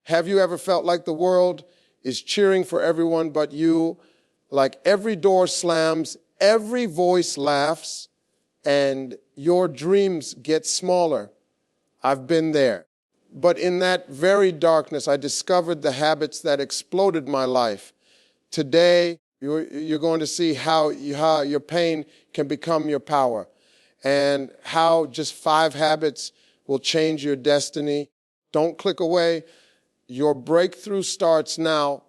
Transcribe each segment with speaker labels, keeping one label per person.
Speaker 1: Have you ever felt like the world is cheering for everyone but you? Like every door slams, every voice laughs, and your dreams get smaller. I've been there. But in that very darkness, I discovered the habits that exploded my life. Today, you're going to see how your pain can become your power, and how just 5 habits will change your destiny. Don't click away. Your breakthrough starts now.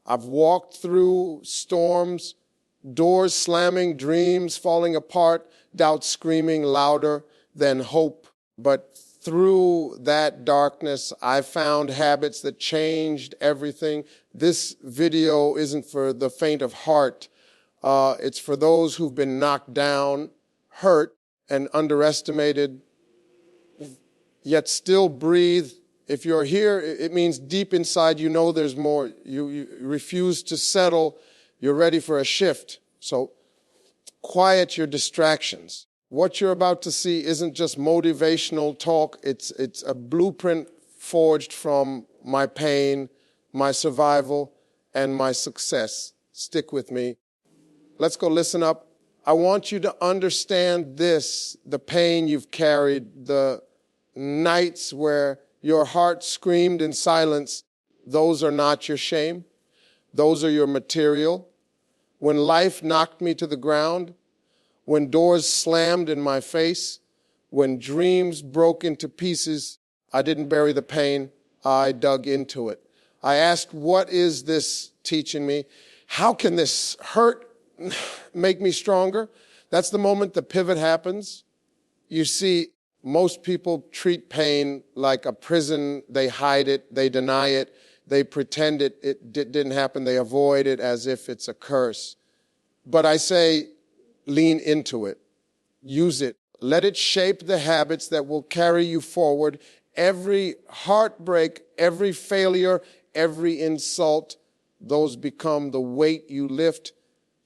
Speaker 1: I've walked through storms, doors slamming, dreams falling apart, doubt screaming louder than hope. But through that darkness, I found habits that changed everything. This video isn't for the faint of heart. It's for those who've been knocked down, hurt, and underestimated, yet still breathe. If you're here, it means deep inside you know there's more. You refuse to settle. You're ready for a shift. So quiet your distractions. What you're about to see isn't just motivational talk. It's a blueprint forged from my pain, my survival, and my success. Stick with me. Let's go listen up. I want you to understand this, the pain you've carried, the nights where your heart screamed in silence. Those are not your shame. Those are your material. When life knocked me to the ground, when doors slammed in my face, when dreams broke into pieces, I didn't bury the pain, I dug into it. I asked, what is this teaching me? How can this hurt make me stronger? That's the moment the pivot happens. You see, most people treat pain like a prison. They hide it, they deny it, they pretend it didn't happen, they avoid it as if it's a curse. But I say, lean into it, use it, let it shape the habits that will carry you forward. Every heartbreak, every failure, every insult, those become the weight you lift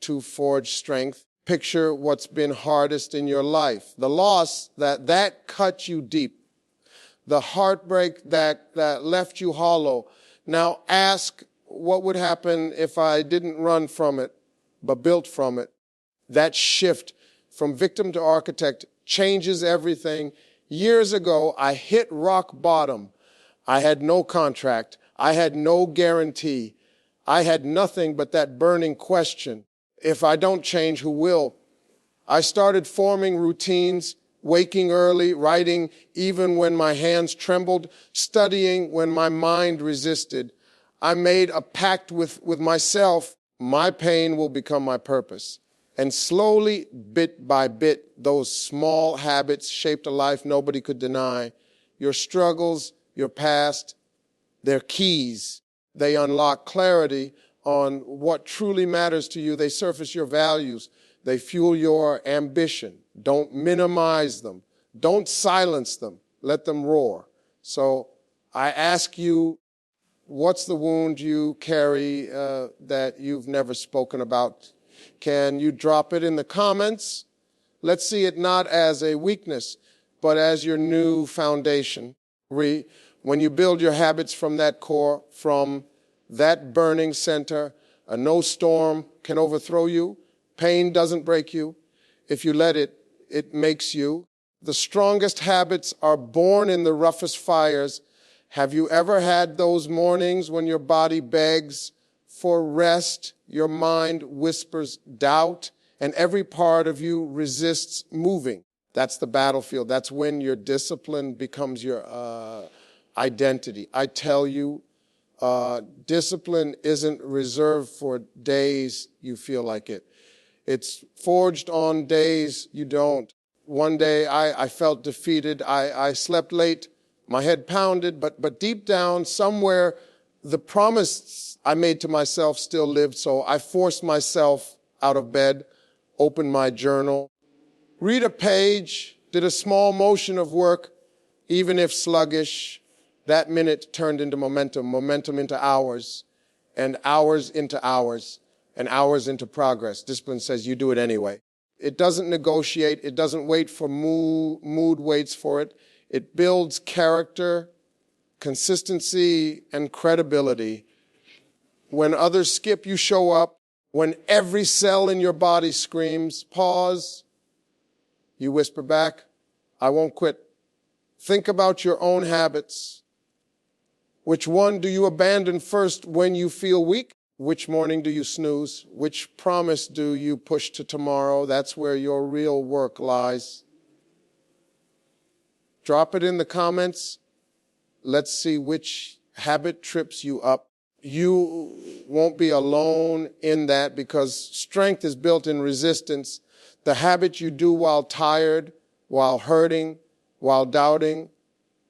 Speaker 1: to forge strength. Picture what's been hardest in your life. The loss that cut you deep. The heartbreak that left you hollow. Now ask, what would happen if I didn't run from it, but built from it? That shift from victim to architect changes everything. Years ago, I hit rock bottom. I had no contract. I had no guarantee. I had nothing but that burning question. If I don't change, who will? I started forming routines, waking early, writing even when my hands trembled, studying when my mind resisted. I made a pact with myself. My pain will become my purpose. And slowly, bit by bit, those small habits shaped a life nobody could deny. Your struggles, your past, they're keys. They unlock clarity on what truly matters to you. They surface your values. They fuel your ambition. Don't minimize them. Don't silence them. Let them roar. So I ask you, what's the wound you carry that you've never spoken about? Can you drop it in the comments? Let's see it not as a weakness, but as your new foundation. When you build your habits from that core, from that burning center, no storm can overthrow you. Pain doesn't break you. If you let it, it makes you. The strongest habits are born in the roughest fires. Have you ever had those mornings when your body begs for rest, your mind whispers doubt, and every part of you resists moving? That's the battlefield. That's when your discipline becomes your identity. I tell you, discipline isn't reserved for days you feel like it. It's forged on days you don't. One day I felt defeated. I slept late. My head pounded, but deep down somewhere the promise I made to myself still lived. So I forced myself out of bed, opened my journal, read a page, did a small motion of work, even if sluggish. That minute turned into momentum, momentum into hours, and hours into hours, and hours into progress. Discipline says you do it anyway. It doesn't negotiate. It doesn't wait for mood waits for it. It builds character consistency and credibility. When others skip, you show up. When every cell in your body screams, pause, you whisper back, I won't quit. Think about your own habits. Which one do you abandon first when you feel weak? Which morning do you snooze? Which promise do you push to tomorrow? That's where your real work lies. Drop it in the comments. Let's see which habit trips you up. You won't be alone in that, because strength is built in resistance. The habit you do while tired, while hurting, while doubting,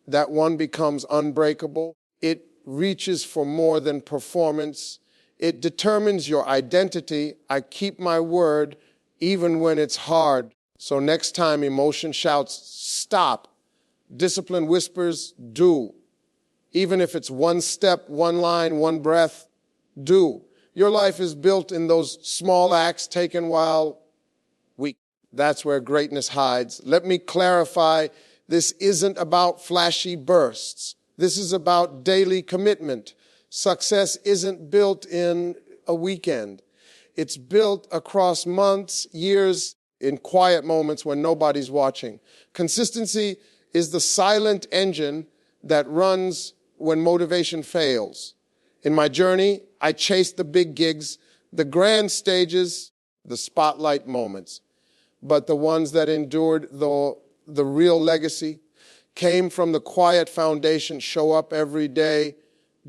Speaker 1: that one becomes unbreakable. It reaches for more than performance. It determines your identity. I keep my word even when it's hard. So next time emotion shouts, stop. Discipline whispers, do. Even if it's one step, one line, one breath, do. Your life is built in those small acts taken while weak. That's where greatness hides. Let me clarify, this isn't about flashy bursts. This is about daily commitment. Success isn't built in a weekend. It's built across months, years, in quiet moments when nobody's watching. Consistency is the silent engine that runs when motivation fails. In my journey, I chased the big gigs, the grand stages, the spotlight moments. But the ones that endured, the real legacy, came from the quiet foundation. Show up every day,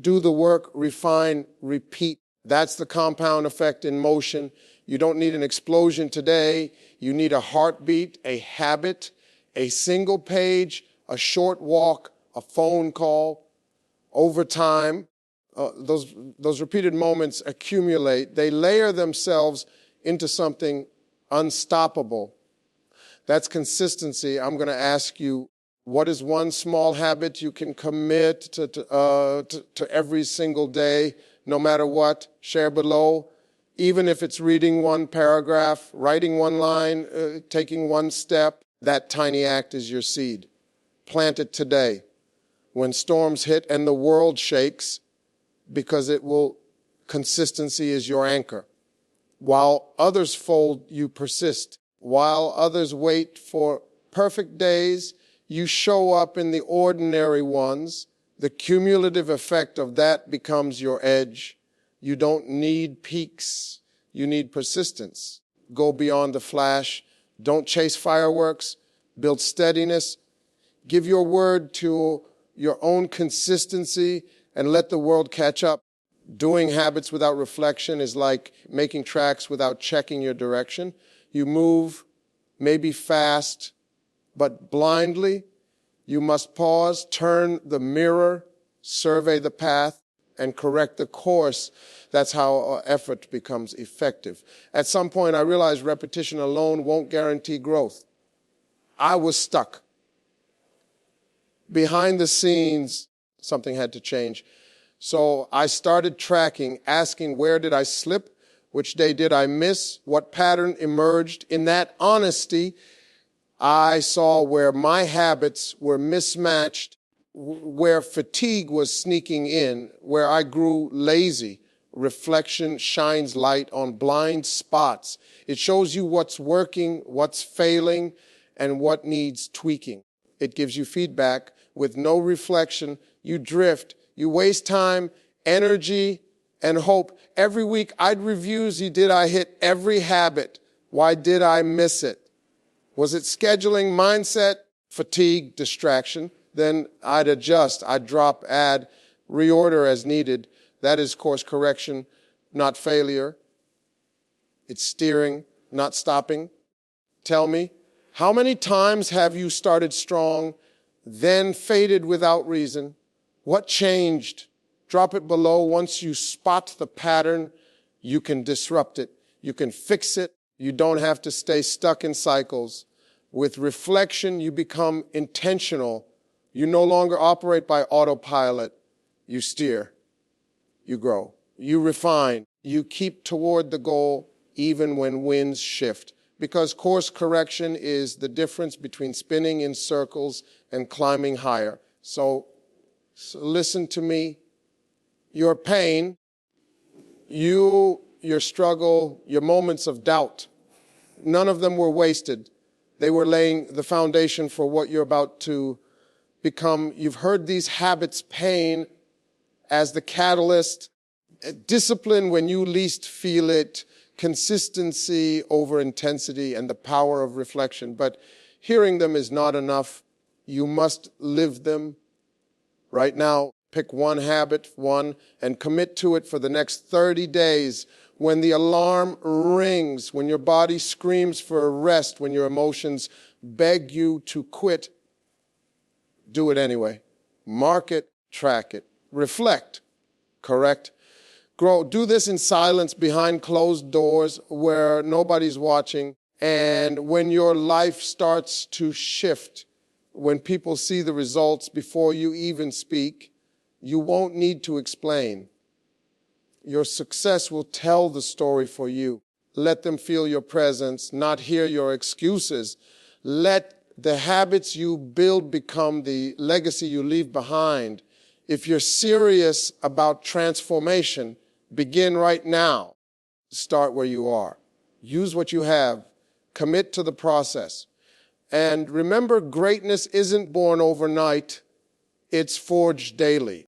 Speaker 1: do the work, refine, repeat. That's the compound effect in motion. You don't need an explosion today. You need a heartbeat, a habit, a single page, a short walk, a phone call. Over time, those repeated moments accumulate. They layer themselves into something unstoppable. That's consistency. I'm going to ask you, what is one small habit you can commit to every single day, no matter what? Share below. Even if it's reading one paragraph, writing one line, taking one step, that tiny act is your seed. Plant it today. When storms hit and the world shakes, because consistency is your anchor. While others fold, you persist. While others wait for perfect days, you show up in the ordinary ones. The cumulative effect of that becomes your edge. You don't need peaks. You need persistence. Go beyond the flash. Don't chase fireworks. Build steadiness. Give your word to your own consistency and let the world catch up. Doing habits without reflection is like making tracks without checking your direction. You move, maybe fast, but blindly. You must pause, turn the mirror, survey the path, and correct the course. That's how effort becomes effective. At some point, I realized repetition alone won't guarantee growth. I was stuck. Behind the scenes, something had to change. So I started tracking, asking, where did I slip? Which day did I miss? What pattern emerged? In that honesty, I saw where my habits were mismatched, where fatigue was sneaking in, where I grew lazy. Reflection shines light on blind spots. It shows you what's working, what's failing, and what needs tweaking. It gives you feedback. With no reflection, you drift. You waste time, energy, and hope. Every week, I'd review, did I hit every habit? Why did I miss it? Was it scheduling, mindset, fatigue, distraction? Then I'd adjust. I'd drop, add, reorder as needed. That is course correction, not failure. It's steering, not stopping. Tell me, how many times have you started strong, then faded without reason? What changed? Drop it below. Once you spot the pattern, you can disrupt it. You can fix it. You don't have to stay stuck in cycles. With reflection, you become intentional. You no longer operate by autopilot. You steer. You grow. You refine. You keep toward the goal even when winds shift. Because course correction is the difference between spinning in circles and climbing higher. So So listen to me. Your pain, your struggle, your moments of doubt, none of them were wasted. They were laying the foundation for what you're about to become. You've heard these habits, pain as the catalyst, discipline when you least feel it, consistency over intensity, and the power of reflection. But hearing them is not enough. You must live them. Right now, pick one habit, and commit to it for the next 30 days. When the alarm rings, when your body screams for rest, when your emotions beg you to quit, do it anyway. Mark it, track it, reflect, correct, grow. Do this in silence behind closed doors where nobody's watching. And when your life starts to shift, when people see the results before you even speak, you won't need to explain. Your success will tell the story for you. Let them feel your presence, not hear your excuses. Let the habits you build become the legacy you leave behind. If you're serious about transformation, begin right now. Start where you are. Use what you have. Commit to the process. And remember, greatness isn't born overnight. It's forged daily.